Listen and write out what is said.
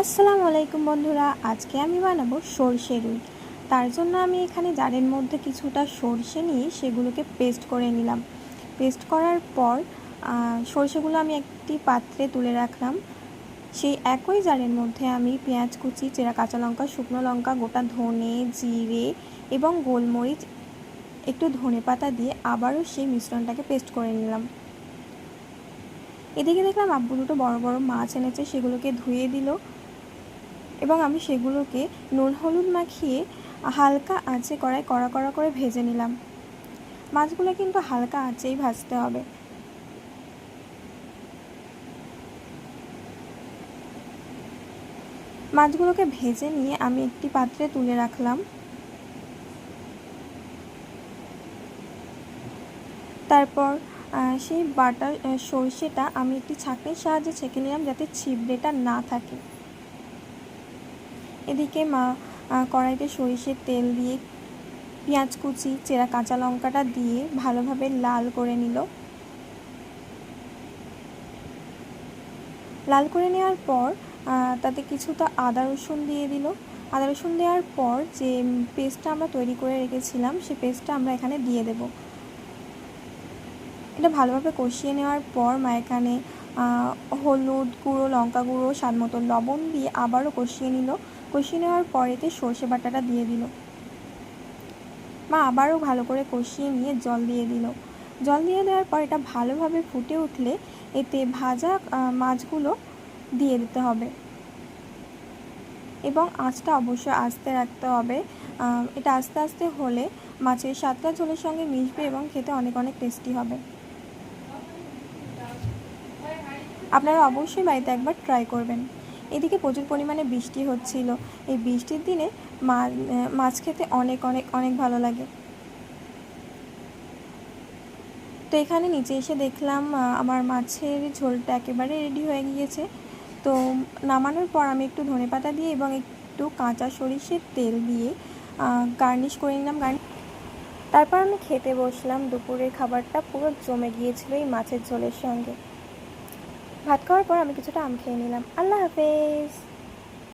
আসসালামু আলাইকুম বন্ধুরা, আজকে আমি বানাবো সরষে রুই। তার জন্য আমি এখানে জারের মধ্যে কিছুটা সরষে নিয়ে সেগুলোকে পেস্ট করে নিলাম। পেস্ট করার পর সরষেগুলো আমি একটি পাত্রে তুলে রাখলাম। সেই একই জারের মধ্যে আমি পেঁয়াজ কুচি, চেরা কাঁচা লঙ্কা, শুকনো লঙ্কা, গোটা ধনে, জিরে এবং গোলমরিচ, একটু ধনেপাতা দিয়ে আবারও সেই মিশ্রণটাকে পেস্ট করে নিলাম। এদিকে দেখলাম আব্বু দুটো বড় বড় মাছ এনেছে, সেগুলোকে ধুয়ে দিল এবং আমি সেগুলোকে নুন হলুদ মাখিয়ে হালকা আঁচে কড়াই কড়া কড়া করে ভেজে নিলাম। মাছগুলো কিন্তু হালকা আঁচেই ভাজতে হবে। মাছগুলোকে ভেজে নিয়ে আমি একটি পাত্রে তুলে রাখলাম। তারপর সেই বাটা সরষেটা আমি একটি ছাঁকনির সাহায্যে ছেঁকে নিলাম, যাতে ছিবড়েটা না থাকে। এদিকে মা কড়াইতে সরিষের তেল দিয়ে পেঁয়াজ কুচি, চেরা কাঁচা লঙ্কাটা দিয়ে ভালোভাবে লাল করে নিল। লাল করে নেওয়ার পর তাতে কিছুটা আদা রসুন দিয়ে দিল। আদা রসুন দেওয়ার পর যে পেস্টটা আমরা তৈরি করে রেখেছিলাম, সেই পেস্টটা আমরা এখানে দিয়ে দেব। এটা ভালোভাবে কষিয়ে নেওয়ার পর মা এখানে হলুদ গুঁড়ো, লঙ্কা গুঁড়ো, স্বাদ মতো লবণ দিয়ে আবারও কষিয়ে নিল। কষিয়ে নেওয়ার পর এতে সর্ষে বাটাটা দিয়ে দিল। মা আবারও ভালো করে কষিয়ে নিয়ে জল দিয়ে দিল। জল দিয়ে দেওয়ার পর এটা ভালোভাবে ফুটে উঠলে এতে ভাজা মাছগুলো দিয়ে দিতে হবে এবং আঁচটা অবশ্যই আস্তে রাখতে হবে। এটা আস্তে আস্তে হলে মাছের স্বাদটা ঝোলের সঙ্গে মিশবে এবং খেতে অনেক অনেক টেস্টি হবে। আপনারা অবশ্যই বাড়িতে একবার ট্রাই করবেন। এদিকে প্রচুর পরিমাণে বৃষ্টি হচ্ছিল। এই বৃষ্টির দিনে মাছ খেতে অনেক অনেক অনেক ভালো লাগে। তো এখানে নিচে এসে দেখলাম আমার মাছের ঝোলটা একেবারে রেডি হয়ে গিয়েছে। তো নামানোর পর আমি একটু ধনেপাতা দিয়ে এবং একটু কাঁচা সরিষের তেল দিয়ে গার্নিশ করে নিলাম। তারপর আমি খেতে বসলাম। দুপুরের খাবারটা পুরো জমে গিয়েছিল এই মাছের ঝোলের সঙ্গে। ভাত খাওয়ার পর আমি কিছুটা আম খেয়ে নিলাম। আল্লাহ হাফেজ।